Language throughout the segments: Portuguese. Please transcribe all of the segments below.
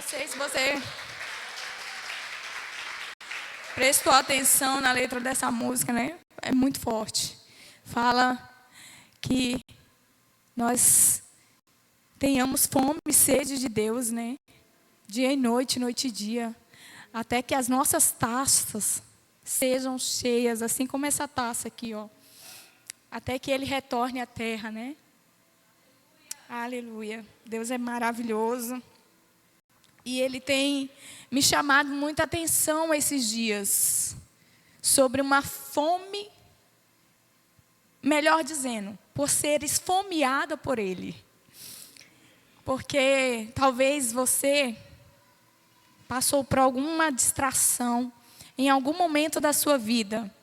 Não sei se você prestou atenção na letra dessa música, né? É muito forte. Fala que nós tenhamos fome e sede de Deus, né? Dia e noite, noite e dia. Até que as nossas taças sejam cheias, assim como essa taça aqui, ó. Até que Ele retorne à terra, né? Aleluia. Deus é maravilhoso. E Ele tem me chamado muita atenção esses dias sobre uma fome, melhor dizendo, por ser esfomeada por Ele. Porque talvez você passou por alguma distração em algum momento da sua vida.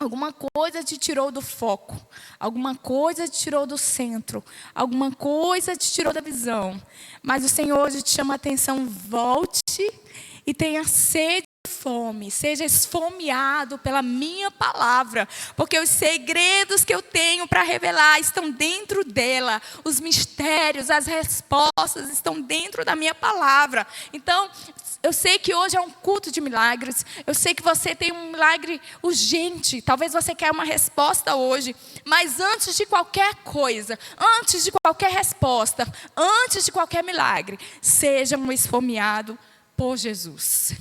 Alguma coisa te tirou do foco, alguma coisa te tirou do centro, alguma coisa te tirou da visão. Mas o Senhor hoje te chama a atenção, volte e tenha sede e fome, seja esfomeado pela minha palavra, porque os segredos que eu tenho para revelar estão dentro dela, os mistérios, as respostas estão dentro da minha palavra. Então, eu sei que hoje é um culto de milagres. Eu sei que você tem um milagre urgente. Talvez você quer uma resposta hoje. Mas antes de qualquer coisa, antes de qualquer resposta, antes de qualquer milagre, seja um esfomeado por Jesus.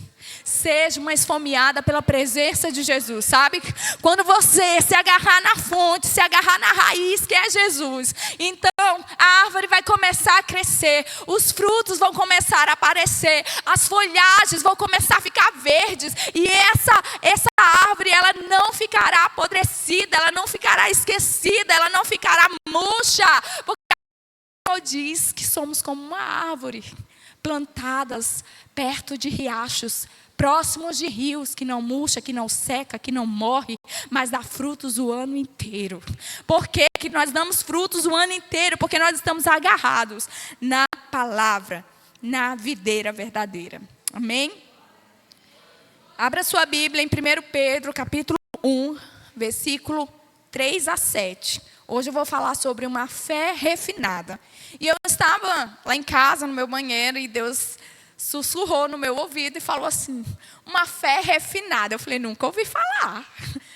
Seja uma esfomeada pela presença de Jesus, sabe? Quando você se agarrar na fonte, se agarrar na raiz que é Jesus, então a árvore vai começar a crescer, os frutos vão começar a aparecer, as folhagens vão começar a ficar verdes, e essa árvore, ela não ficará apodrecida, ela não ficará esquecida, ela não ficará murcha, porque o Senhor diz que somos como uma árvore plantadas perto de riachos, próximos de rios, que não murcha, que não seca, que não morre, mas dá frutos o ano inteiro. Por que nós damos frutos o ano inteiro? Porque nós estamos agarrados na palavra, na videira verdadeira. Amém? Abra sua Bíblia em 1 Pedro, capítulo 1, versículo 3 a 7. Hoje eu vou falar sobre uma fé refinada. E eu estava lá em casa, no meu banheiro, e Deus sussurrou no meu ouvido e falou assim, uma fé refinada. Eu falei, nunca ouvi falar.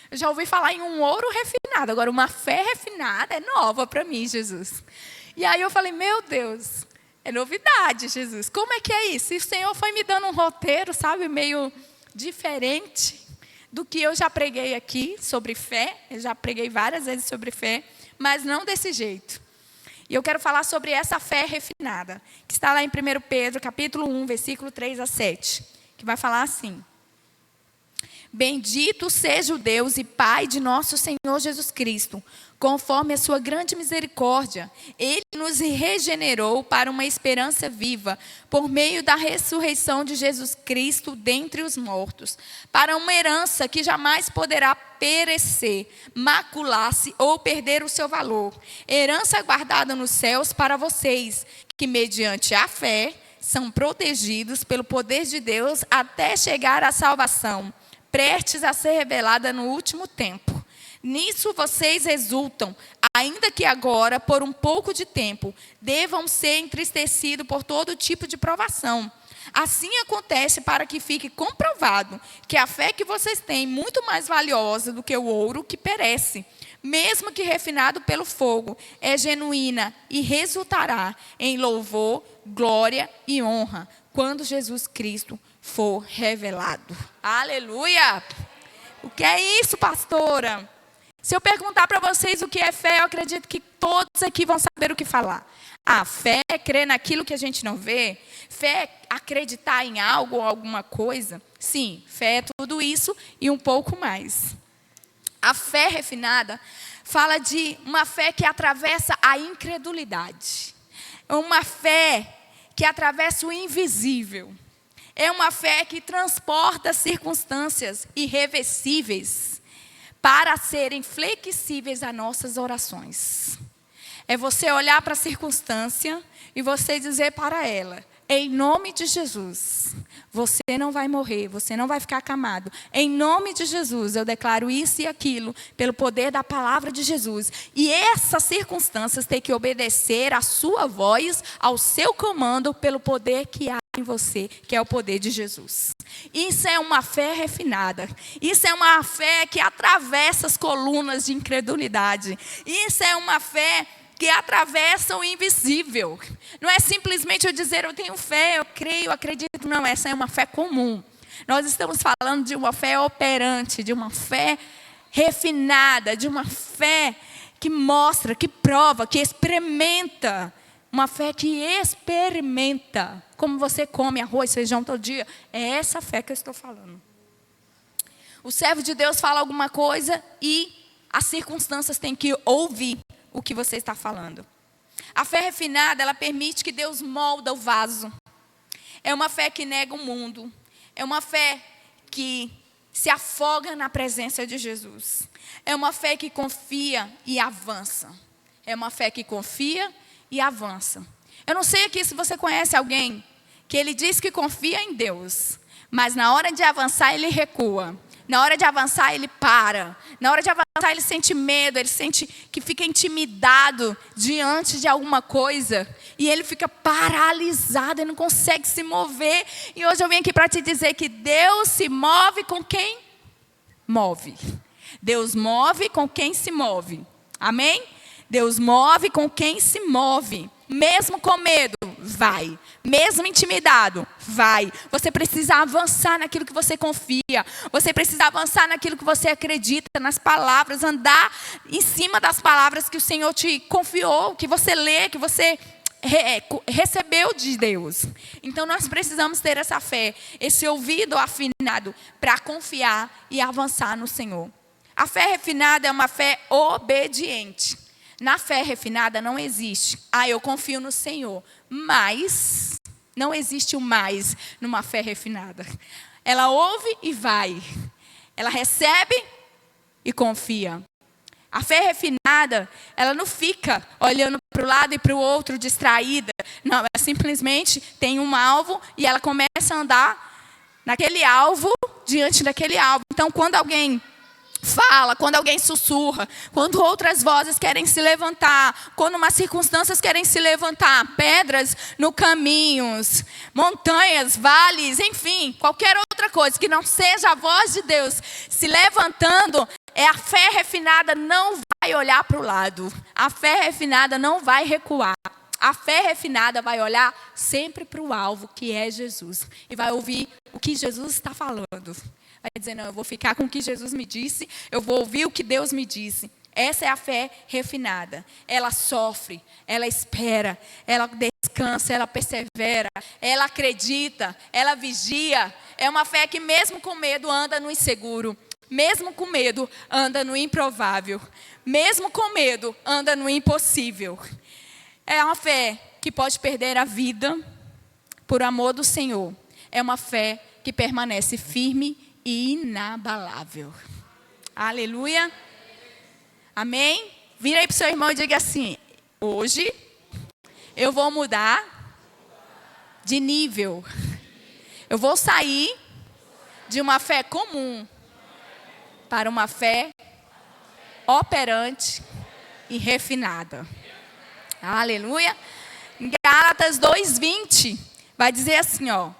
Eu já ouvi falar em um ouro refinado. Agora, uma fé refinada é nova para mim, Jesus. E aí eu falei, meu Deus, é novidade, Jesus. Como é que é isso? E o Senhor foi me dando um roteiro, sabe, meio diferente do que eu já preguei aqui sobre fé. Eu já preguei várias vezes sobre fé, mas não desse jeito. E eu quero falar sobre essa fé refinada, que está lá em 1 Pedro, capítulo 1, versículo 3 a 7, que vai falar assim. Bendito seja o Deus e Pai de nosso Senhor Jesus Cristo, conforme a sua grande misericórdia. Ele nos regenerou para uma esperança viva, por meio da ressurreição de Jesus Cristo dentre os mortos, para uma herança que jamais poderá perecer, macular-se ou perder o seu valor. Herança guardada nos céus para vocês, que mediante a fé são protegidos pelo poder de Deus até chegar à salvação, prestes a ser revelada no último tempo. Nisso vocês exultam, ainda que agora, por um pouco de tempo, devam ser entristecidos por todo tipo de provação. Assim acontece para que fique comprovado que a fé que vocês têm é muito mais valiosa do que o ouro que perece, mesmo que refinado pelo fogo, é genuína e resultará em louvor, glória e honra, quando Jesus Cristo for revelado. Aleluia! O que é isso, pastora? Se eu perguntar para vocês o que é fé, eu acredito que todos aqui vão saber o que falar. A fé é crer naquilo que a gente não vê. Fé é acreditar em algo ou alguma coisa. Sim, fé é tudo isso e um pouco mais. A fé refinada fala de uma fé que atravessa a incredulidade. É uma fé que atravessa o invisível. É uma fé que transporta circunstâncias irreversíveis para serem flexíveis a nossas orações. É você olhar para a circunstância e você dizer para ela, em nome de Jesus, você não vai morrer, você não vai ficar acamado. Em nome de Jesus, eu declaro isso e aquilo, pelo poder da palavra de Jesus. E essas circunstâncias têm que obedecer à sua voz, ao seu comando, pelo poder que há em você, que é o poder de Jesus. Isso é uma fé refinada. Isso é uma fé que atravessa as colunas de incredulidade. Isso é uma fé que atravessa o invisível. Não é simplesmente eu dizer eu tenho fé, eu creio, eu acredito. Não, essa é uma fé comum. Nós estamos falando de uma fé operante, de uma fé refinada, de uma fé que mostra, que prova, que experimenta. Uma fé que experimenta. Como você come arroz, feijão todo dia. É essa fé que eu estou falando. O servo de Deus fala alguma coisa e as circunstâncias têm que ouvir o que você está falando. A fé refinada, ela permite que Deus molda o vaso. É uma fé que nega o mundo. É uma fé que se afoga na presença de Jesus. É uma fé que confia e avança. É uma fé que confia e avança. Eu não sei aqui se você conhece alguém que ele diz que confia em Deus, mas na hora de avançar ele recua. Na hora de avançar ele para. Na hora de avançar ele sente medo, ele sente que fica intimidado diante de alguma coisa. E ele fica paralisado, ele não consegue se mover. E hoje eu vim aqui para te dizer que Deus se move com quem move. Deus move com quem se move. Amém? Deus move com quem se move. Mesmo com medo, vai. Mesmo intimidado, vai. Você precisa avançar naquilo que você confia. Você precisa avançar naquilo que você acredita, nas palavras. Andar em cima das palavras que o Senhor te confiou, que você lê, que você recebeu de Deus. Então nós precisamos ter essa fé, esse ouvido afinado para confiar e avançar no Senhor. A fé refinada é uma fé obediente. Na fé refinada não existe, eu confio no Senhor, mas não existe o mais numa fé refinada. Ela ouve e vai, ela recebe e confia. A fé refinada, ela não fica olhando para o lado e para o outro distraída. Não, ela simplesmente tem um alvo e ela começa a andar naquele alvo, diante daquele alvo. Então, quando alguém fala, quando alguém sussurra, quando outras vozes querem se levantar, quando umas circunstâncias querem se levantar, pedras no caminhos, montanhas, vales, enfim, qualquer outra coisa que não seja a voz de Deus se levantando, a fé refinada não vai olhar para o lado, a fé refinada não vai recuar. A fé refinada vai olhar sempre para o alvo, que é Jesus, e vai ouvir o que Jesus está falando. Vai dizer, não, eu vou ficar com o que Jesus me disse, eu vou ouvir o que Deus me disse. Essa é a fé refinada. Ela sofre, ela espera, ela descansa, ela persevera, ela acredita, ela vigia. É uma fé que mesmo com medo anda no inseguro, mesmo com medo anda no improvável, mesmo com medo anda no impossível. É uma fé que pode perder a vida por amor do Senhor. É uma fé que permanece firme e inabalável. Aleluia. Amém? Vira aí para o seu irmão e diga assim: hoje eu vou mudar de nível. Eu vou sair de uma fé comum para uma fé operante e refinada. Aleluia. Em Gálatas 2:20 vai dizer assim, ó.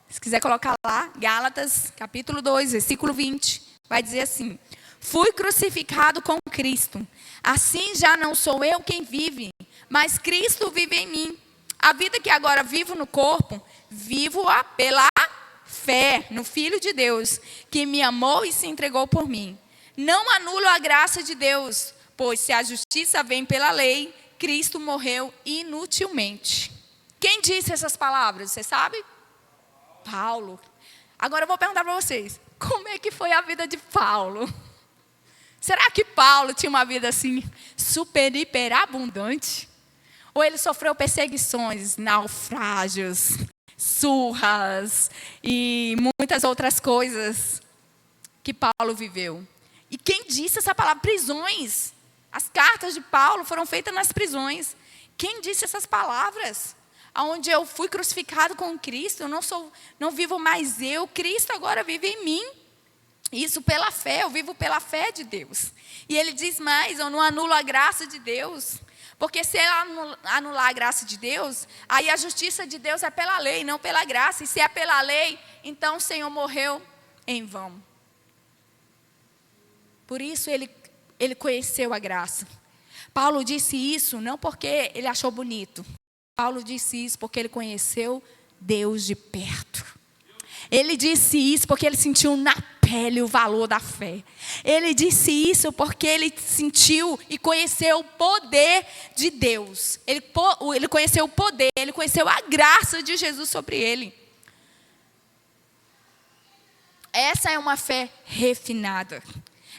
Se quiser colocar lá, Gálatas, capítulo 2, versículo 20. Vai dizer assim: fui crucificado com Cristo. Assim já não sou eu quem vive, mas Cristo vive em mim. A vida que agora vivo no corpo, vivo-a pela fé no Filho de Deus, que me amou e se entregou por mim. Não anulo a graça de Deus, pois se a justiça vem pela lei, Cristo morreu inutilmente. Quem disse essas palavras, você sabe? Paulo. Agora eu vou perguntar para vocês, como é que foi a vida de Paulo? Será que Paulo tinha uma vida assim, super, hiper abundante? Ou ele sofreu perseguições, naufrágios, surras e muitas outras coisas que Paulo viveu? E quem disse essa palavra? Prisões. As cartas de Paulo foram feitas nas prisões. Quem disse essas palavras? Onde eu fui crucificado com Cristo, eu não vivo mais eu, Cristo agora vive em mim. Isso pela fé, eu vivo pela fé de Deus. E ele diz mais, eu não anulo a graça de Deus, Porque se ela anular a graça de Deus, aí a justiça de Deus é pela lei, não pela graça. E se é pela lei, então o Senhor morreu em vão. Por isso ele conheceu a graça. Paulo disse isso não porque ele achou bonito. Paulo disse isso porque ele conheceu Deus de perto. Ele disse isso porque ele sentiu na pele o valor da fé. Ele disse isso porque ele sentiu e conheceu o poder de Deus. Ele conheceu o poder, ele conheceu a graça de Jesus sobre ele. Essa é uma fé refinada.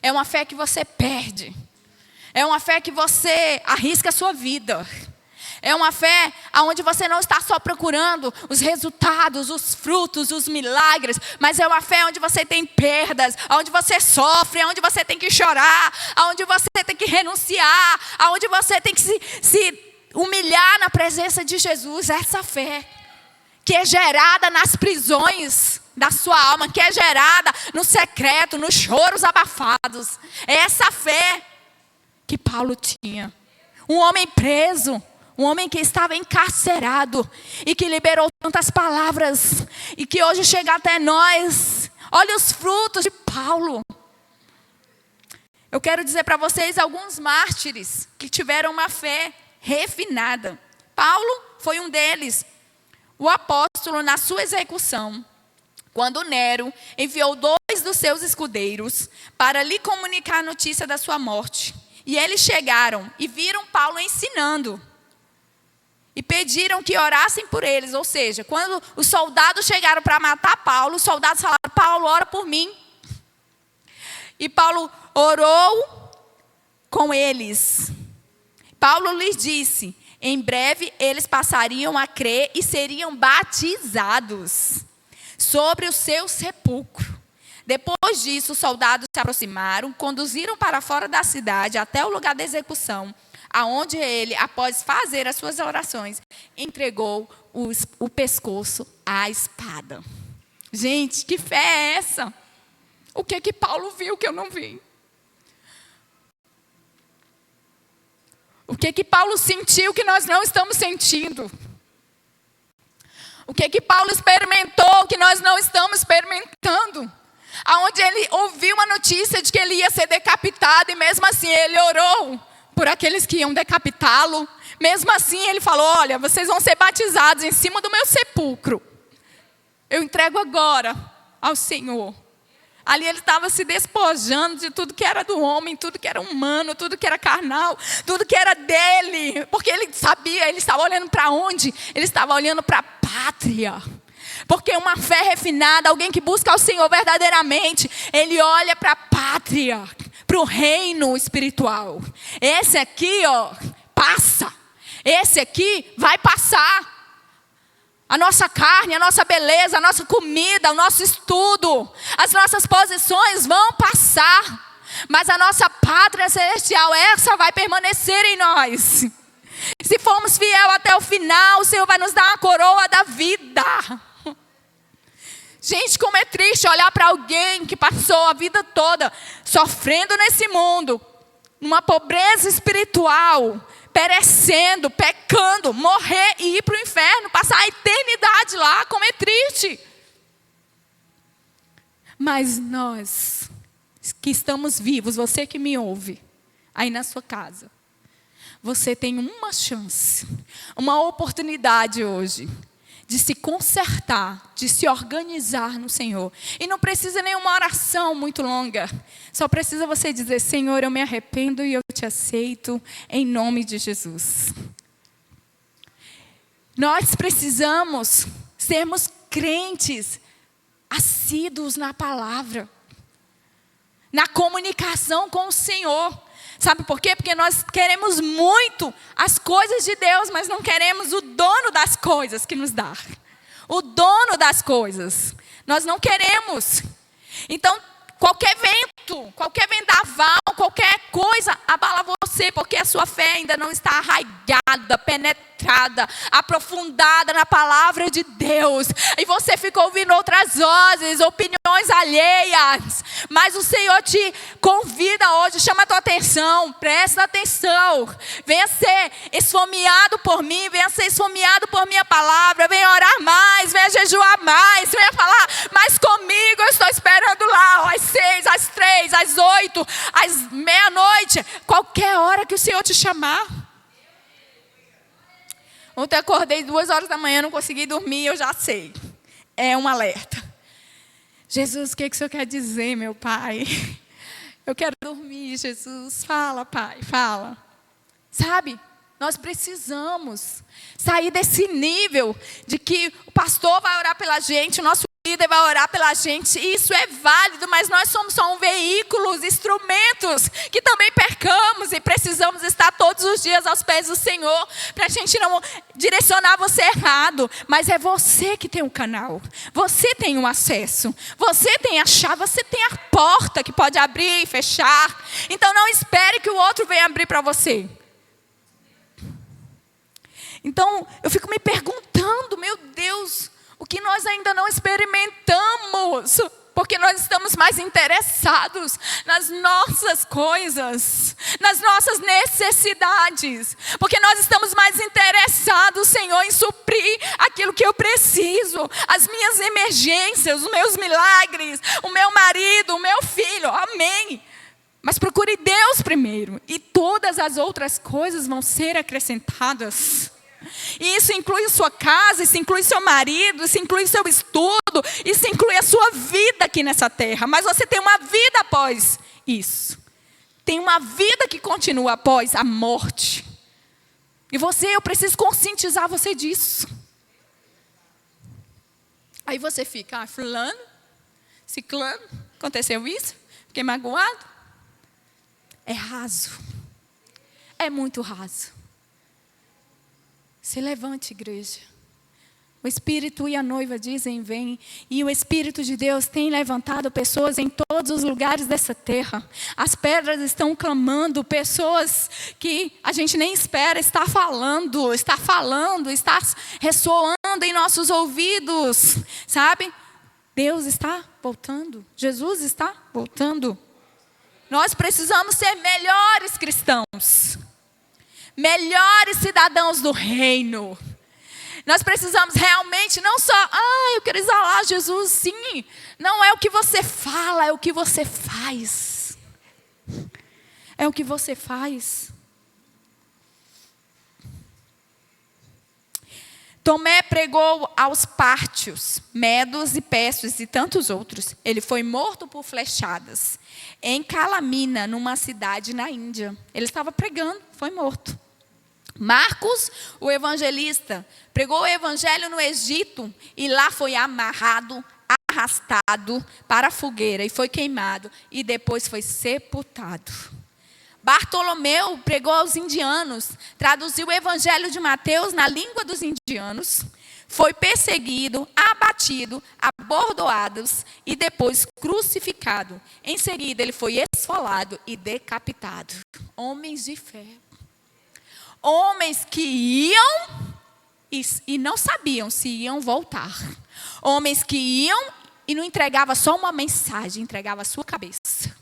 É uma fé que você perde. É uma fé que você arrisca a sua vida. É uma fé onde você não está só procurando os resultados, os frutos, os milagres, mas é uma fé onde você tem perdas, onde você sofre, onde você tem que chorar, onde você tem que renunciar, onde você tem que se humilhar na presença de Jesus. Essa fé que é gerada nas prisões da sua alma, que é gerada no secreto, nos choros abafados. É essa fé que Paulo tinha. Um homem preso. Um homem que estava encarcerado e que liberou tantas palavras e que hoje chega até nós. Olha os frutos de Paulo. Eu quero dizer para vocês alguns mártires que tiveram uma fé refinada. Paulo foi um deles. O apóstolo, na sua execução, quando Nero enviou 2 dos seus escudeiros para lhe comunicar a notícia da sua morte. E eles chegaram e viram Paulo ensinando. E pediram que orassem por eles. Ou seja, quando os soldados chegaram para matar Paulo, os soldados falaram: Paulo, ora por mim. E Paulo orou com eles. Paulo lhes disse: em breve eles passariam a crer e seriam batizados sobre o seu sepulcro. Depois disso, os soldados se aproximaram, conduziram para fora da cidade até o lugar da execução, aonde ele, após fazer as suas orações, entregou o pescoço à espada. Gente, que fé é essa? O que Paulo viu que eu não vi? O que Paulo sentiu que nós não estamos sentindo? O que Paulo experimentou que nós não estamos experimentando? Aonde ele ouviu a notícia de que ele ia ser decapitado e mesmo assim ele orou por aqueles que iam decapitá-lo. Mesmo assim ele falou: olha, vocês vão ser batizados em cima do meu sepulcro. Eu entrego agora ao Senhor. Ali ele estava se despojando de tudo que era do homem, tudo que era humano, tudo que era carnal, tudo que era dele. Porque ele sabia, ele estava olhando para onde? Ele estava olhando para a pátria. Porque uma fé refinada, alguém que busca ao Senhor verdadeiramente, ele olha para a pátria, para o reino espiritual. Esse aqui, passa. Esse aqui vai passar. A nossa carne, a nossa beleza, a nossa comida, o nosso estudo, as nossas posições vão passar. Mas a nossa pátria celestial, essa vai permanecer em nós. Se formos fiel até o final, o Senhor vai nos dar a coroa da vida. Gente, como é triste olhar para alguém que passou a vida toda sofrendo nesse mundo, numa pobreza espiritual, perecendo, pecando, morrer e ir para o inferno, passar a eternidade lá, como é triste. Mas nós que estamos vivos, você que me ouve, aí na sua casa, você tem uma chance, uma oportunidade hoje, de se consertar, de se organizar no Senhor. E não precisa nenhuma oração muito longa. Só precisa você dizer: Senhor, eu me arrependo e eu te aceito em nome de Jesus. Nós precisamos sermos crentes assíduos na palavra, na comunicação com o Senhor. Sabe por quê? Porque nós queremos muito as coisas de Deus, mas não queremos o dono das coisas que nos dá. O dono das coisas. Nós não queremos. Então, qualquer vento vento, qualquer vendaval, qualquer coisa abala você, porque a sua fé ainda não está arraigada, penetrada, aprofundada na palavra de Deus. E você fica ouvindo outras vozes, opiniões alheias. Mas o Senhor te convida hoje, chama a tua atenção, presta atenção. Venha ser esfomeado por mim, venha ser esfomeado por minha palavra, venha orar mais, venha jejuar mais, venha falar mais comigo. Eu estou esperando lá, às 6, às 3, às 8, às meia-noite, qualquer hora que o Senhor te chamar. Ontem eu acordei 2 horas da manhã, não consegui dormir, eu já sei. É um alerta. Jesus, o que o Senhor quer dizer, meu Pai? Eu quero dormir, Jesus. Fala, Pai, fala. Sabe, nós precisamos sair desse nível de que o pastor vai orar pela gente, o nosso líder vai orar pela gente. Isso é válido, mas nós somos só um veículo, instrumentos que também percamos e precisamos estar todos os dias aos pés do Senhor para a gente não direcionar você errado. Mas é você que tem um canal, você tem um acesso, você tem a chave, você tem a porta que pode abrir e fechar. Então não espere que o outro venha abrir para você. Então eu fico me perguntando, meu Deus, o que nós ainda não experimentamos, porque nós estamos mais interessados nas nossas coisas, nas nossas necessidades, porque nós estamos mais interessados, Senhor, em suprir aquilo que eu preciso, as minhas emergências, os meus milagres, o meu marido, o meu filho, amém. Mas procure Deus primeiro, e todas as outras coisas vão ser acrescentadas. E isso inclui a sua casa, isso inclui seu marido, isso inclui seu estudo, isso inclui a sua vida aqui nessa terra. Mas você tem uma vida após isso. Tem uma vida que continua após a morte. E eu preciso conscientizar você disso. Aí você fica, fulano, ciclano, aconteceu isso? Fiquei magoado? É raso. É muito raso. Se levante, igreja. O Espírito e a noiva dizem, vem. E o Espírito de Deus tem levantado pessoas em todos os lugares dessa terra. As pedras estão clamando. Pessoas que a gente nem espera, está falando, está ressoando em nossos ouvidos. Sabe? Deus está voltando. Jesus está voltando. Nós precisamos ser melhores cristãos. Melhores cidadãos do reino. Nós precisamos realmente não só, eu quero exalar Jesus, sim. Não é o que você fala, é o que você faz. É o que você faz. Tomé pregou aos pártios, medos e persas e tantos outros. Ele foi morto por flechadas em Calamina, numa cidade na Índia. Ele estava pregando, foi morto. Marcos, o evangelista, pregou o evangelho no Egito e lá foi amarrado, arrastado para a fogueira e foi queimado e depois foi sepultado. Bartolomeu pregou aos indianos, traduziu o evangelho de Mateus na língua dos indianos, foi perseguido, abatido, abordoado e depois crucificado. Em seguida ele foi esfolado e decapitado. Homens de fé. Homens que iam e não sabiam se iam voltar. Homens que iam e não entregavam só uma mensagem, entregavam a sua cabeça.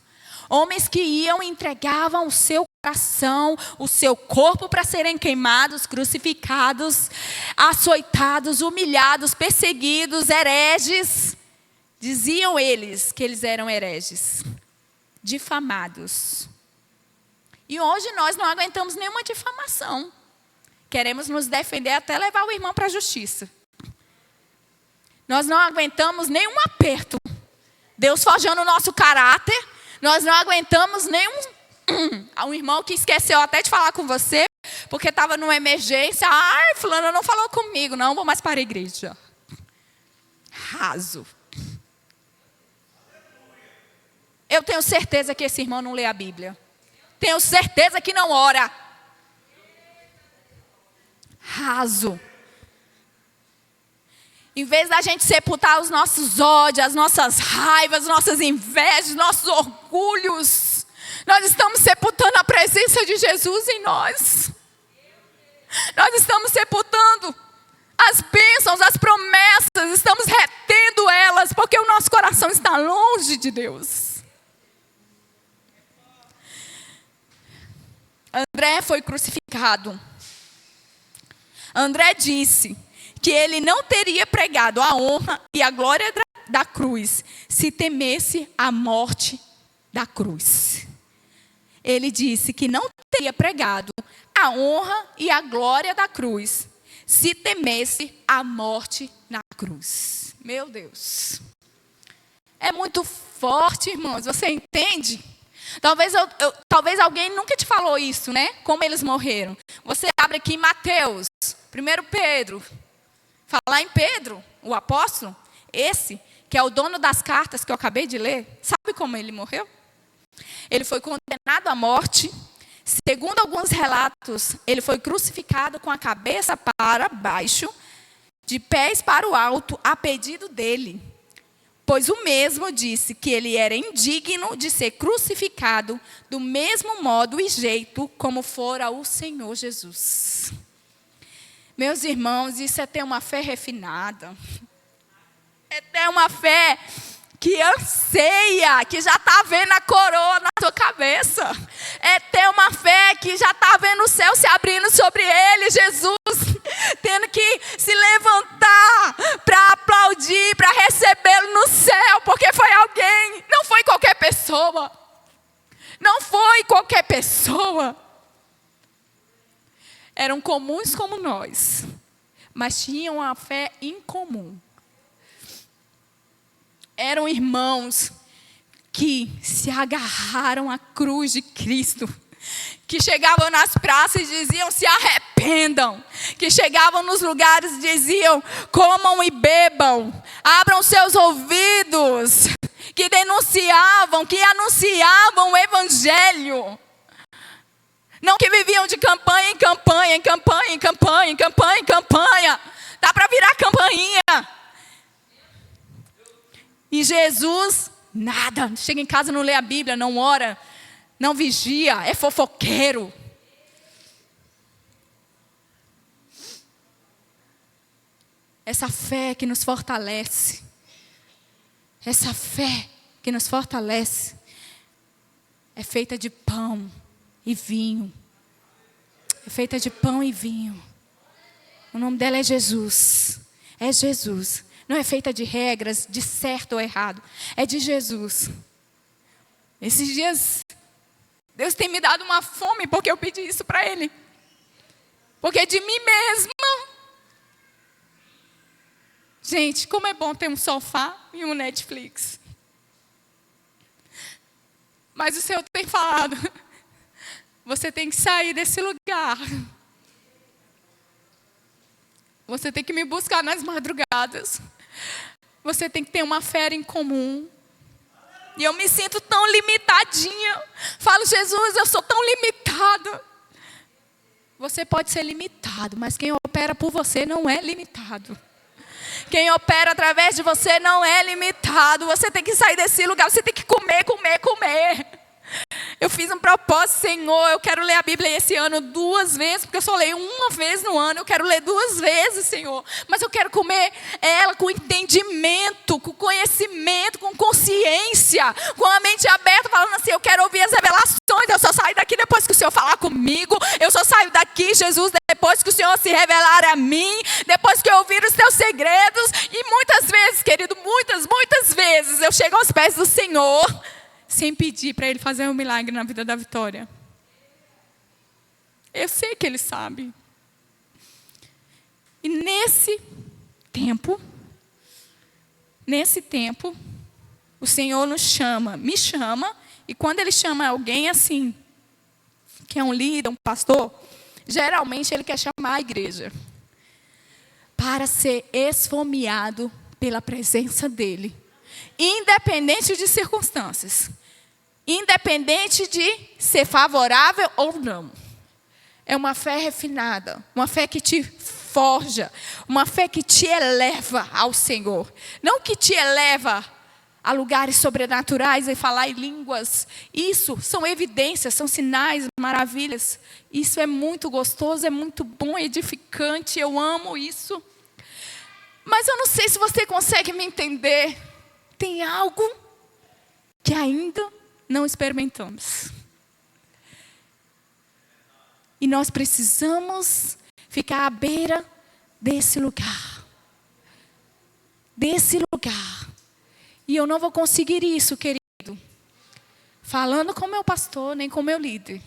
Homens que iam e entregavam o seu coração, o seu corpo para serem queimados, crucificados, açoitados, humilhados, perseguidos, hereges. Diziam eles que eles eram hereges, difamados. E hoje nós não aguentamos nenhuma difamação. Queremos nos defender até levar o irmão para a justiça. Nós não aguentamos nenhum aperto. Deus forjando o nosso caráter. Nós não aguentamos nenhum... Um irmão que esqueceu até de falar com você, porque estava numa emergência. Fulano não falou comigo, não vou mais para a igreja. Raso. Eu tenho certeza que esse irmão não lê a Bíblia. Tenho certeza que não ora. Raso. Em vez da gente sepultar os nossos ódios, as nossas raivas, nossas invejas, nossos orgulhos, nós estamos sepultando a presença de Jesus em nós. Nós estamos sepultando as bênçãos, as promessas, estamos retendo elas, porque o nosso coração está longe de Deus. André foi crucificado. André disse que ele não teria pregado a honra e a glória da cruz se temesse a morte da cruz. Ele disse que não teria pregado a honra e a glória da cruz se temesse a morte na cruz. Meu Deus. É muito forte, irmãos. Você entende? Talvez alguém nunca te falou isso, né? Como eles morreram. Você abre aqui em Mateus, 1 Pedro. Falar em Pedro, o apóstolo, esse, que é o dono das cartas que eu acabei de ler. Sabe como ele morreu? Ele foi condenado à morte. Segundo alguns relatos, ele foi crucificado com a cabeça para baixo, de pés para o alto, a pedido dele. Pois o mesmo disse que ele era indigno de ser crucificado do mesmo modo e jeito como fora o Senhor Jesus. Meus irmãos, isso é ter uma fé refinada. É ter uma fé que anseia, que já está vendo a coroa na sua cabeça. É ter uma fé que já está vendo o céu se abrindo sobre ele, Jesus, tendo que se levantar para aplaudir, para recebê-lo no céu, porque foi alguém, não foi qualquer pessoa. Não foi qualquer pessoa. Eram comuns como nós, mas tinham uma fé incomum. Eram irmãos que se agarraram à cruz de Cristo, que chegavam nas praças e diziam: se arrependam, que chegavam nos lugares e diziam: comam e bebam, abram seus ouvidos, que denunciavam, que anunciavam o evangelho. Não que viviam de campanha em campanha, em campanha, em campanha, em campanha, em campanha. Dá para virar campainha. E Jesus, nada. Chega em casa, não lê a Bíblia, não ora, não vigia, é fofoqueiro. Essa fé que nos fortalece. Essa fé que nos fortalece é feita de pão e vinho. É feita de pão e vinho. O nome dela é Jesus. É Jesus. Não é feita de regras, de certo ou errado. É de Jesus. Esses dias, Deus tem me dado uma fome porque eu pedi isso para Ele. Porque de mim mesma. Gente, como é bom ter um sofá e um Netflix. Mas o Senhor tem falado: você tem que sair desse lugar. Você tem que me buscar nas madrugadas. Você tem que ter uma fé em comum. E eu me sinto tão limitadinha. Falo: Jesus, eu sou tão limitada. Você pode ser limitado, mas quem opera por você não é limitado. Quem opera através de você não é limitado. Você tem que sair desse lugar. Você tem que comer, comer, comer. Eu fiz um propósito: Senhor, eu quero ler a Bíblia esse ano 2 vezes, porque eu só leio uma vez no ano. Eu quero ler 2 vezes, Senhor. Mas eu quero comer ela com entendimento, com conhecimento, com consciência, com a mente aberta, falando assim: eu quero ouvir as revelações. Eu só saio daqui depois que o Senhor falar comigo. Eu só saio daqui, Jesus, depois que o Senhor se revelar a mim, depois que eu ouvir os teus segredos. E muitas vezes, querido, muitas vezes eu chego aos pés do Senhor sem pedir para Ele fazer um milagre na vida da Vitória. Eu sei que Ele sabe. E nesse tempo, o Senhor nos chama, me chama, e quando Ele chama alguém assim, que é um líder, um pastor, geralmente Ele quer chamar a igreja para ser esfomeado pela presença dEle, independente de circunstâncias. Independente de ser favorável ou não. É uma fé refinada. Uma fé que te forja, uma fé que te eleva ao Senhor. Não que te eleva a lugares sobrenaturais e falar em línguas. Isso são evidências, são sinais, maravilhas. Isso é muito gostoso, é muito bom, é edificante, eu amo isso. Mas eu não sei se você consegue me entender. Tem algo que ainda não experimentamos. E nós precisamos ficar à beira desse lugar. Desse lugar. E eu não vou conseguir isso, querido, falando com meu pastor, nem com meu líder.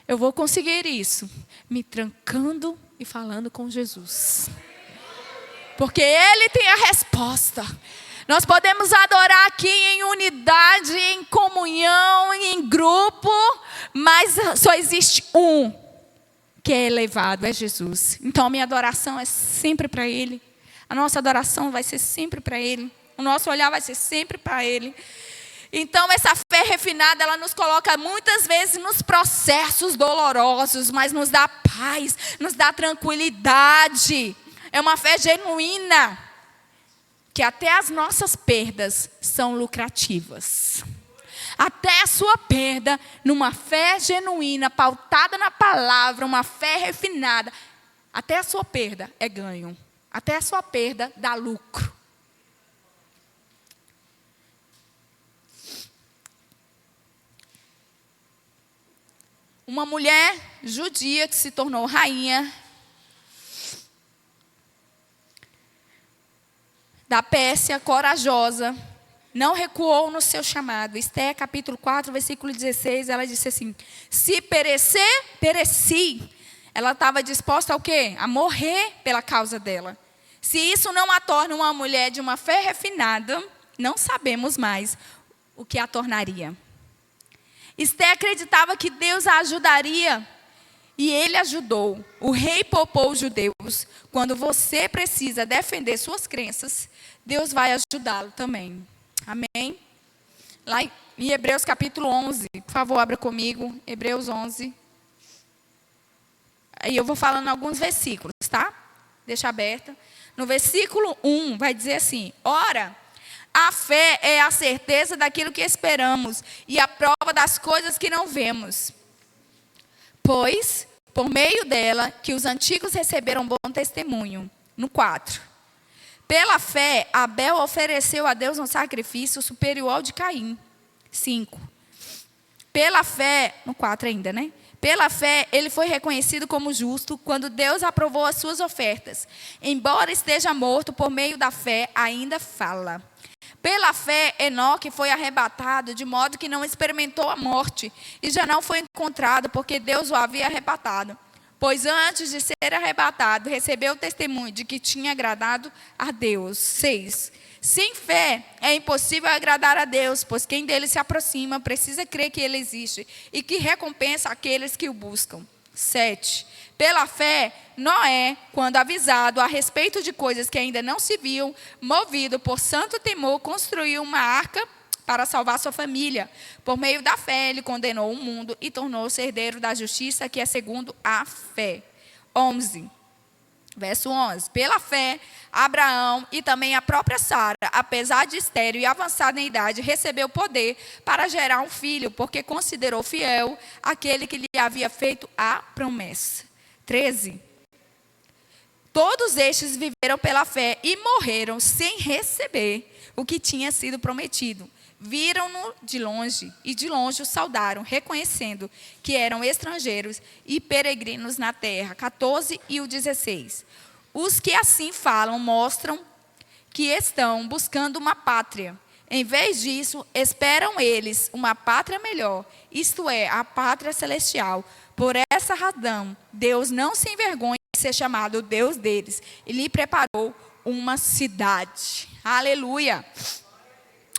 Eu vou conseguir isso, me trancando e falando com Jesus. Porque Ele tem a resposta. Nós podemos adorar aqui em unidade, em comunhão, em grupo, mas só existe um que é elevado, é Jesus. Então a minha adoração é sempre para Ele. A nossa adoração vai ser sempre para Ele. O nosso olhar vai ser sempre para Ele. Então essa fé refinada, ela nos coloca muitas vezes nos processos dolorosos, mas nos dá paz, nos dá tranquilidade. É uma fé genuína, que até as nossas perdas são lucrativas. Até a sua perda, numa fé genuína, pautada na palavra, uma fé refinada, até a sua perda é ganho. Até a sua perda dá lucro. Uma mulher judia que se tornou rainha da Pérsia, corajosa, não recuou no seu chamado. Esté, capítulo 4, versículo 16, ela disse assim: se perecer, pereci. Ela estava disposta ao quê? A morrer pela causa dela. Se isso não a torna uma mulher de uma fé refinada, não sabemos mais o que a tornaria. Esté acreditava que Deus a ajudaria, e Ele ajudou. O rei poupou os judeus. Quando você precisa defender suas crenças, Deus vai ajudá-lo também. Amém? Lá em Hebreus capítulo 11, por favor, abra comigo, Hebreus 11. Aí eu vou falando alguns versículos, tá? Deixa aberta. No versículo 1 vai dizer assim: ora, a fé é a certeza daquilo que esperamos e a prova das coisas que não vemos. Pois, por meio dela, que os antigos receberam bom testemunho. No 4. Pela fé, Abel ofereceu a Deus um sacrifício superior ao de Caim. 5. Pela fé, no 4 ainda, né? Pela fé, ele foi reconhecido como justo quando Deus aprovou as suas ofertas. Embora esteja morto, por meio da fé, ainda fala. Pela fé, Enoque foi arrebatado, de modo que não experimentou a morte, e já não foi encontrado, porque Deus o havia arrebatado. Pois antes de ser arrebatado, recebeu o testemunho de que tinha agradado a Deus. 6. Sem fé, é impossível agradar a Deus, pois quem dele se aproxima precisa crer que ele existe e que recompensa aqueles que o buscam. 7. Pela fé, Noé, quando avisado a respeito de coisas que ainda não se viam, movido por santo temor, construiu uma arca para salvar sua família. Por meio da fé, ele condenou o mundo e tornou-se herdeiro da justiça, que é segundo a fé. 11. Verso 11. Pela fé, Abraão e também a própria Sara, apesar de estéril e avançada em idade, recebeu poder para gerar um filho, porque considerou fiel aquele que lhe havia feito a promessa. 13. Todos estes viveram pela fé e morreram sem receber o que tinha sido prometido. Viram-no de longe e de longe o saudaram, reconhecendo que eram estrangeiros e peregrinos na terra. 14 e o 16. Os que assim falam mostram que estão buscando uma pátria. Em vez disso, esperam eles uma pátria melhor, isto é, a pátria celestial. Por essa razão, Deus não se envergonha de ser chamado Deus deles. E lhe preparou uma cidade. Aleluia!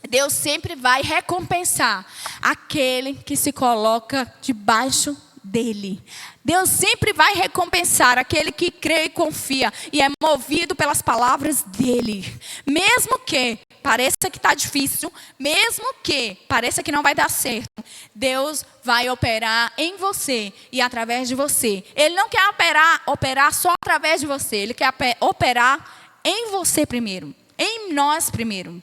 Deus sempre vai recompensar aquele que se coloca debaixo dele. Deus sempre vai recompensar aquele que crê e confia e é movido pelas palavras dele. Mesmo que pareça que está difícil, mesmo que pareça que não vai dar certo, Deus vai operar em você e através de você. Ele não quer operar só através de você. Ele quer operar em você primeiro, em nós primeiro.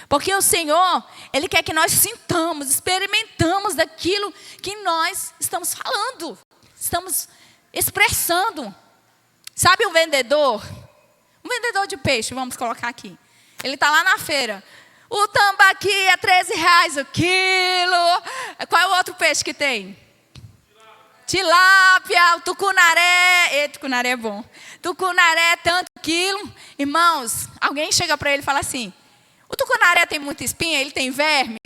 Porque o Senhor, Ele quer que nós sintamos, experimentamos daquilo que nós estamos falando, estamos expressando. Sabe um vendedor de peixe, vamos colocar aqui. Ele está lá na feira. O tambaqui é R$13 o quilo. Qual é o outro peixe que tem? Tilápia, o tucunaré. Tucunaré é bom. Tucunaré, tanto quilo. Irmãos, alguém chega para ele e fala assim: o tucunaré tem muita espinha, ele tem verme.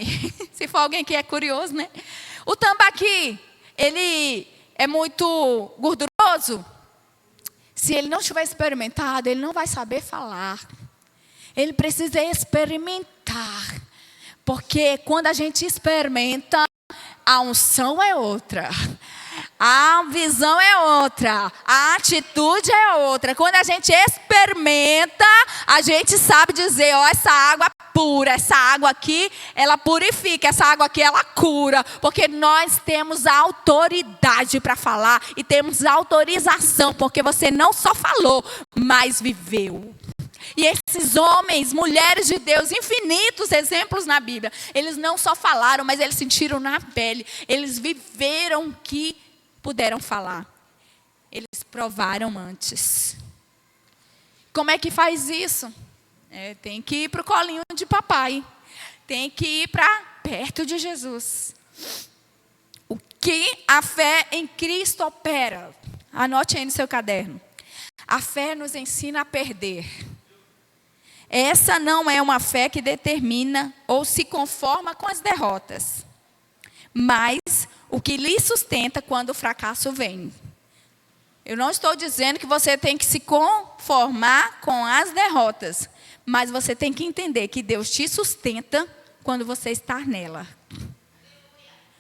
Se for alguém que é curioso, né? O tambaqui, ele é muito gorduroso. Se ele não tiver experimentado, ele não vai saber falar. Ele precisa experimentar. Porque quando a gente experimenta, a unção é outra. A visão é outra. A atitude é outra. Quando a gente experimenta, a gente sabe dizer: ó, essa água é pura, essa água aqui, ela purifica, essa água aqui, ela cura. Porque nós temos a autoridade para falar e temos a autorização, porque você não só falou, mas viveu. E esses homens, mulheres de Deus, infinitos exemplos na Bíblia, eles não só falaram, mas eles sentiram na pele. Eles viveram o que puderam falar. Eles provaram antes. Como é que faz isso? Tem que ir para o colinho de papai. Tem que ir para perto de Jesus. O que a fé em Cristo opera? Anote aí no seu caderno. A fé nos ensina a perder. Essa não é uma fé que determina ou se conforma com as derrotas, mas o que lhe sustenta quando o fracasso vem. Eu não estou dizendo que você tem que se conformar com as derrotas, mas você tem que entender que Deus te sustenta quando você está nela.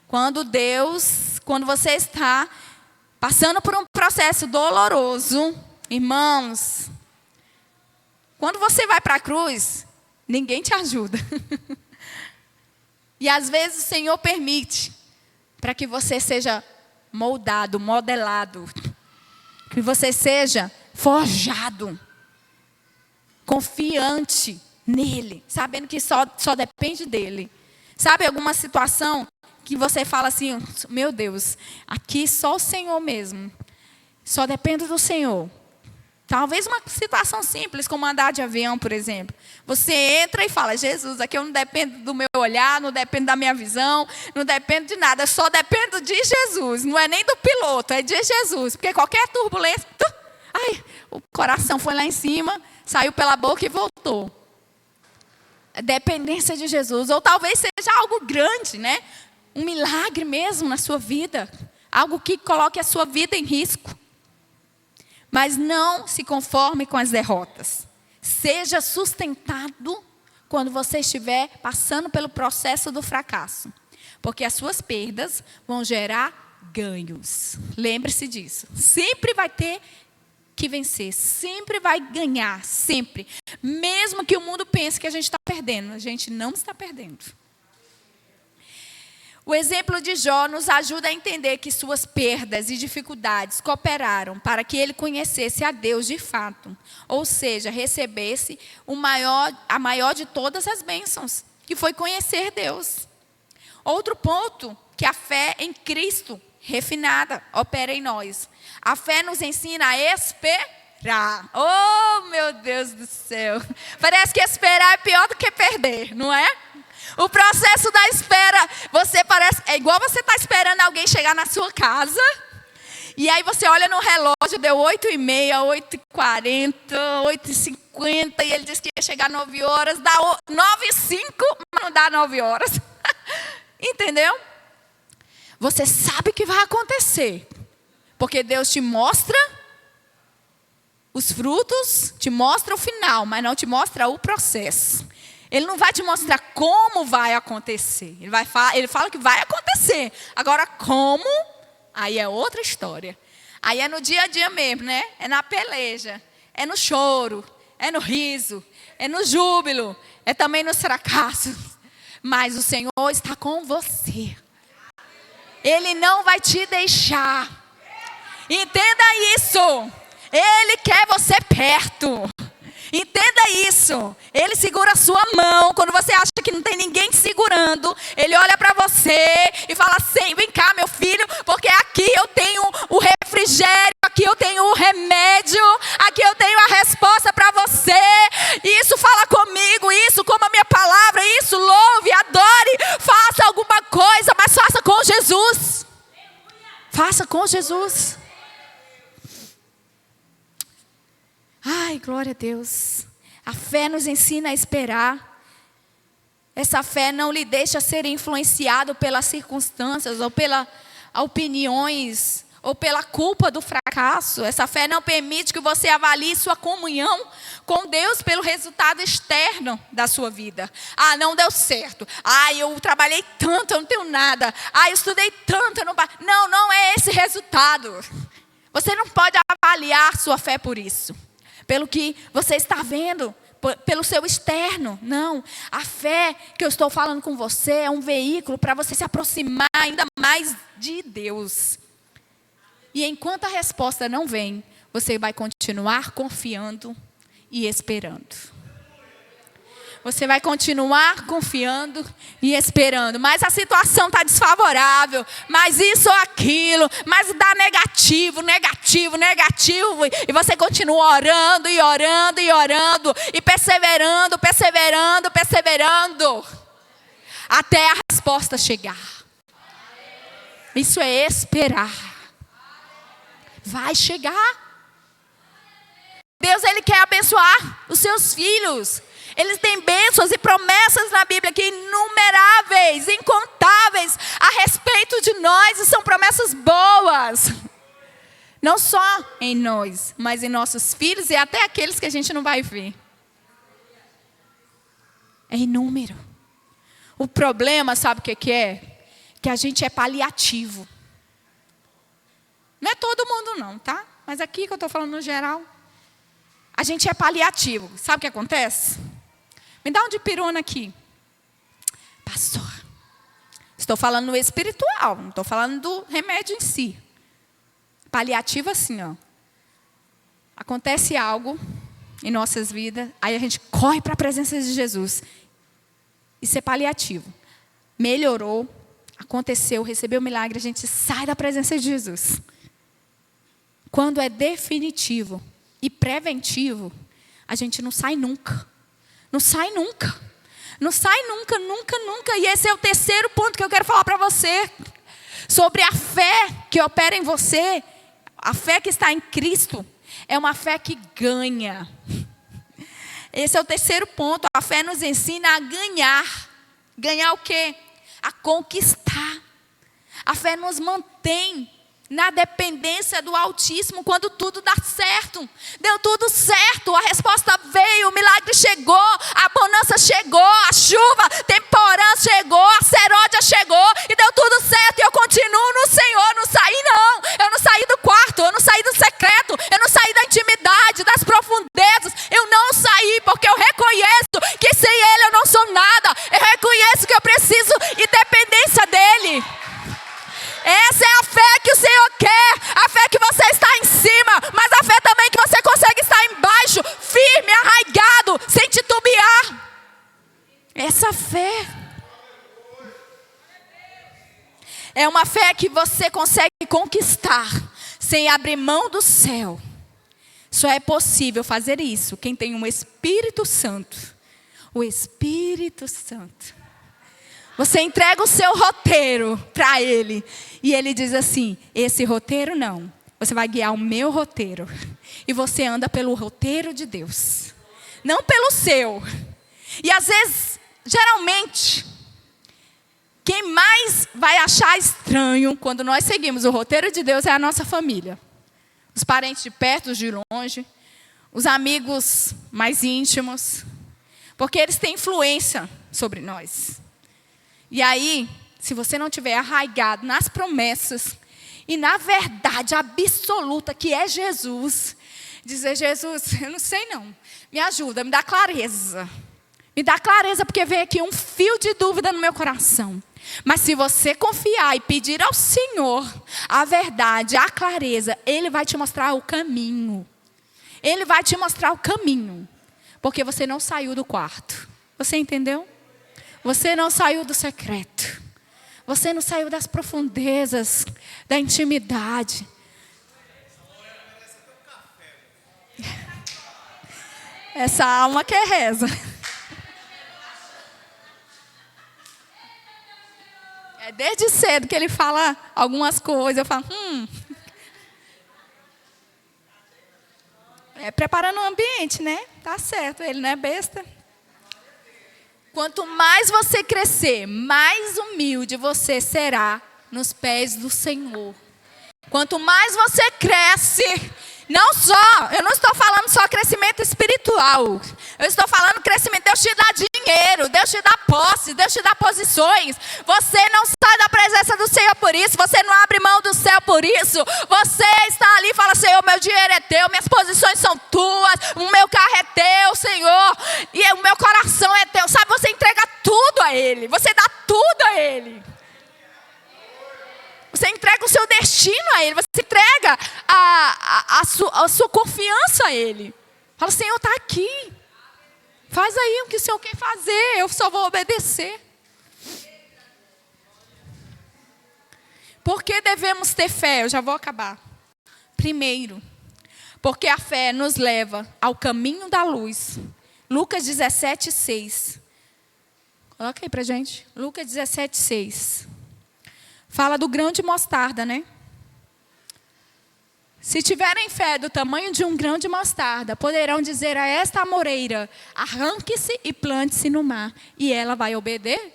Quando você está passando por um processo doloroso, irmãos, quando você vai para a cruz, ninguém te ajuda. E às vezes o Senhor permite para que você seja moldado, modelado, que você seja forjado, confiante nele, sabendo que só depende dele. Sabe alguma situação que você fala assim: meu Deus, aqui só o Senhor mesmo, só depende do Senhor. Talvez uma situação simples, como andar de avião, por exemplo. Você entra e fala: Jesus, aqui eu não dependo do meu olhar, não dependo da minha visão, não dependo de nada, eu só dependo de Jesus. Não é nem do piloto, é de Jesus. Porque qualquer turbulência, o coração foi lá em cima, saiu pela boca e voltou. Dependência de Jesus. Ou talvez seja algo grande, né? Um milagre mesmo na sua vida. Algo que coloque a sua vida em risco. Mas não se conforme com as derrotas. Seja sustentado quando você estiver passando pelo processo do fracasso. Porque as suas perdas vão gerar ganhos. Lembre-se disso. Sempre vai ter que vencer. Sempre vai ganhar. Sempre. Mesmo que o mundo pense que a gente está perdendo. A gente não está perdendo. O exemplo de Jó nos ajuda a entender que suas perdas e dificuldades cooperaram para que ele conhecesse a Deus de fato. Ou seja, recebesse a maior de todas as bênçãos, que foi conhecer Deus. Outro ponto, que a fé em Cristo, refinada, opera em nós. A fé nos ensina a esperar. Oh, meu Deus do céu. Parece que esperar é pior do que perder, não é? O processo da espera, é igual você está esperando alguém chegar na sua casa, e aí você olha no relógio, deu 8h30, 8h40, 8h50, e ele disse que ia chegar 9 horas, dá 9h05, mas não dá 9 horas. Entendeu? Você sabe que vai acontecer, porque Deus te mostra os frutos, te mostra o final, mas não te mostra o processo. Ele não vai te mostrar como vai acontecer. Ele fala que vai acontecer. Agora, como? Aí é outra história. Aí é no dia a dia mesmo, né? É na peleja. É no choro. é no riso, é no júbilo, é também nos fracassos. Mas o Senhor está com você. Ele não vai te deixar. Entenda isso. Ele quer você perto. Entenda isso. Ele segura a sua mão. Quando você acha que não tem ninguém te segurando, Ele olha para você e fala assim: vem cá, meu filho, porque aqui eu tenho o refrigério, aqui eu tenho o remédio, aqui eu tenho a resposta para você. Isso fala comigo, isso como a minha palavra, isso louve, adore, faça alguma coisa, mas faça com Jesus. Faça com Jesus. Ai, glória a Deus. A fé nos ensina a esperar. Essa fé não lhe deixa ser influenciado pelas circunstâncias, ou pelas opiniões, ou pela culpa do fracasso. Essa fé não permite que você avalie sua comunhão com Deus pelo resultado externo da sua vida. Ah, não deu certo. Ah, eu trabalhei tanto, eu não tenho nada. Ah, eu estudei tanto, eu não... Não, não é esse resultado. Você não pode avaliar sua fé por isso. Pelo que você está vendo, pelo seu externo. Não, a fé que eu estou falando com você é um veículo para você se aproximar ainda mais de Deus. E enquanto a resposta não vem, você vai continuar confiando e esperando. Você vai continuar confiando e esperando. Mas a situação está desfavorável. Mas isso ou aquilo. Mas dá negativo, negativo, negativo. E você continua orando e orando e orando. E perseverando, perseverando, perseverando. Até a resposta chegar. Isso é esperar. Vai chegar. Deus, Ele quer abençoar os seus filhos. Eles têm bênçãos e promessas na Bíblia que inumeráveis, incontáveis a respeito de nós. E são promessas boas. Não só em nós, mas em nossos filhos e até aqueles que a gente não vai ver. É inúmero. O problema, sabe o que é? Que a gente é paliativo. Não é todo mundo não, tá? Mas aqui que eu estou falando no geral. A gente é paliativo. Sabe o que acontece? Me dá um de pirona aqui. Pastor, estou falando no espiritual, não estou falando do remédio em si. Paliativo assim, ó. Acontece algo em nossas vidas, aí a gente corre para a presença de Jesus. Isso é paliativo. Melhorou, aconteceu, recebeu o milagre, a gente sai da presença de Jesus. Quando é definitivo e preventivo, a gente não sai nunca. Não sai nunca. Não sai nunca, nunca, nunca. E esse é o terceiro ponto que eu quero falar para você. Sobre a fé que opera em você. A fé que está em Cristo. É uma fé que ganha. Esse é o terceiro ponto. A fé nos ensina a ganhar. Ganhar o quê? A conquistar. A fé nos mantém na dependência do Altíssimo quando tudo dá certo. Deu tudo certo, a resposta veio, o milagre chegou, a bonança chegou, a chuva temporã chegou, a seródia chegou e deu tudo certo. E eu continuo no Senhor, não saí não. Eu não saí do quarto, eu não saí do secreto, eu não saí da intimidade, das profundezas. Eu não saí porque eu reconheço que sem Ele eu não sou nada. Eu reconheço que eu preciso de dependência dEle. Essa é a fé que o Senhor quer. A fé que você está em cima. Mas a fé também que você consegue estar embaixo. Firme, arraigado, sem titubear. Essa fé é uma fé que você consegue conquistar sem abrir mão do céu. Só é possível fazer isso quem tem um Espírito Santo. O Espírito Santo. Você entrega o seu roteiro para Ele. E Ele diz assim, esse roteiro não. Você vai guiar o meu roteiro. E você anda pelo roteiro de Deus. Não pelo seu. E às vezes, geralmente, quem mais vai achar estranho quando nós seguimos o roteiro de Deus é a nossa família. Os parentes de perto, os de longe. Os amigos mais íntimos. Porque eles têm influência sobre nós. E aí, se você não tiver arraigado nas promessas e na verdade absoluta que é Jesus, Dizer, Jesus, eu não sei não. Me ajuda, me dá clareza. Me dá clareza, porque veio aqui um fio de dúvida no meu coração. Mas se você confiar e pedir ao Senhor a verdade, a clareza, Ele vai te mostrar o caminho. Ele vai te mostrar o caminho. Porque você não saiu do quarto. Você entendeu? Você não saiu do secreto. Você não saiu das profundezas, da intimidade. Essa alma que reza. É desde cedo que ele fala algumas coisas. Eu falo, preparando o ambiente, né? Tá certo, ele não é besta. Quanto mais você crescer, mais humilde você será nos pés do Senhor. Quanto mais você cresce, eu não estou falando só crescimento espiritual. Eu estou falando crescimento, Deus te dá dinheiro, Deus te dá posse, Deus te dá posições. Você não sai da presença do Senhor por isso, você não abre mão do céu por isso. Você está ali e fala, Senhor, meu dinheiro é teu, minhas posições são tuas, o meu carro é teu, Senhor, e o meu coração é teu. Sabe, você entrega tudo a Ele, você dá tudo a Ele. Você entrega o seu destino a Ele. Você entrega a sua confiança a Ele. Fala, Senhor, está aqui. Faz aí o que o Senhor quer fazer. Eu só vou obedecer. Por que devemos ter fé? Eu já vou acabar. Primeiro, porque a fé nos leva ao caminho da luz. Lucas 17:6. Coloca aí pra gente. Lucas 17:6. Fala do grão de mostarda, né? Se tiverem fé do tamanho de um grão de mostarda, poderão dizer a esta amoreira, arranque-se e plante-se no mar, e ela vai obedecer.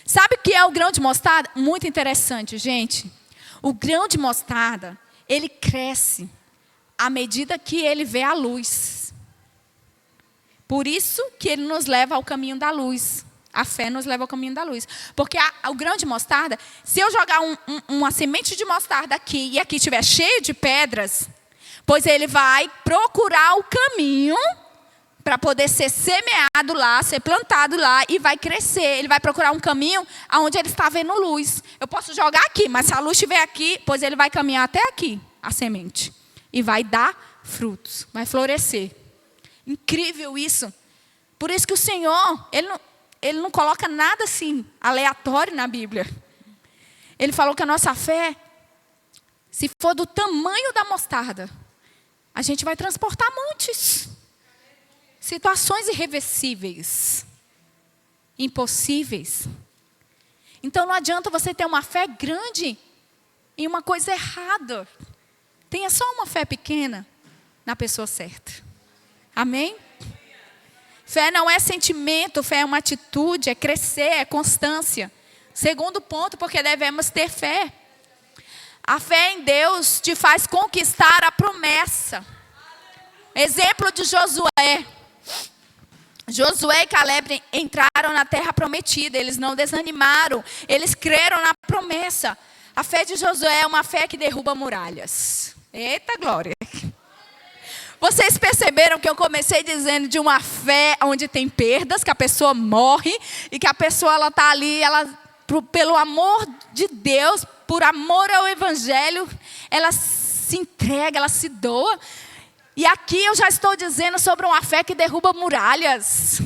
Sabe o que é o grão de mostarda? Muito interessante, gente. O grão de mostarda, ele cresce à medida que ele vê a luz. Por isso que ele nos leva ao caminho da luz. A fé nos leva ao caminho da luz. Porque o grão de mostarda, se eu jogar uma semente de mostarda aqui e aqui estiver cheio de pedras, pois ele vai procurar o caminho para poder ser semeado lá, ser plantado lá e vai crescer. Ele vai procurar um caminho onde ele está vendo luz. Eu posso jogar aqui, mas se a luz estiver aqui, pois ele vai caminhar até aqui, a semente. E vai dar frutos, vai florescer. Incrível isso. Por isso que o Senhor, Ele não coloca nada assim, aleatório na Bíblia. Ele falou que a nossa fé, se for do tamanho da mostarda, a gente vai transportar montes. Situações irreversíveis. Impossíveis. Então não adianta você ter uma fé grande em uma coisa errada. Tenha só uma fé pequena na pessoa certa. Amém? Fé não é sentimento, fé é uma atitude, é crescer, é constância. Segundo ponto, porque devemos ter fé. A fé em Deus te faz conquistar a promessa. Exemplo de Josué. Josué e Caleb entraram na terra prometida, eles não desanimaram, eles creram na promessa. A fé de Josué é uma fé que derruba muralhas. Eita glória! Vocês perceberam que eu comecei dizendo de uma fé onde tem perdas, que a pessoa morre e que a pessoa ela está ali, pelo amor de Deus, por amor ao Evangelho, ela se entrega, ela se doa. E aqui eu já estou dizendo sobre uma fé que derruba muralhas.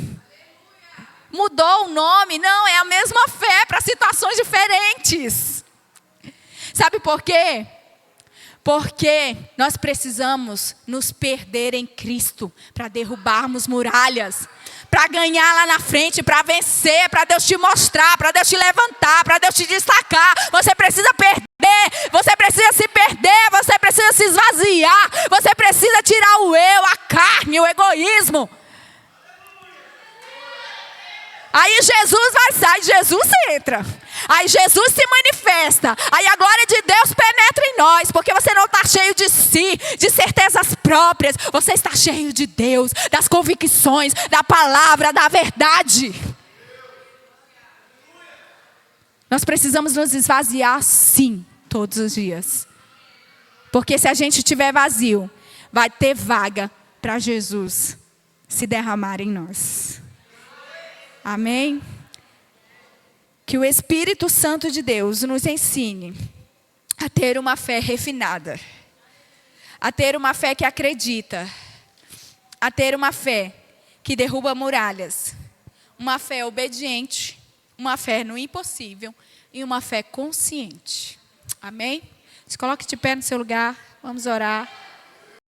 Mudou o nome, não, é a mesma fé para situações diferentes. Sabe por quê? Porque nós precisamos nos perder em Cristo para derrubarmos muralhas, para ganhar lá na frente, para vencer, para Deus te mostrar, para Deus te levantar, para Deus te destacar. Você precisa perder, você precisa se perder, você precisa se esvaziar, você precisa tirar o eu, a carne, o egoísmo. Aí Jesus vai sair, Jesus entra. Aí Jesus se manifesta. Aí a glória de Deus penetra em nós. Porque você não está cheio de si, de certezas próprias. Você está cheio de Deus, das convicções, da palavra, da verdade. Nós precisamos nos esvaziar sim, todos os dias. Porque se a gente estiver vazio, vai ter vaga para Jesus se derramar em nós. Amém? Que o Espírito Santo de Deus nos ensine a ter uma fé refinada, a ter uma fé que acredita, a ter uma fé que derruba muralhas, uma fé obediente, uma fé no impossível e uma fé consciente. Amém? Se coloque de pé no seu lugar, vamos orar.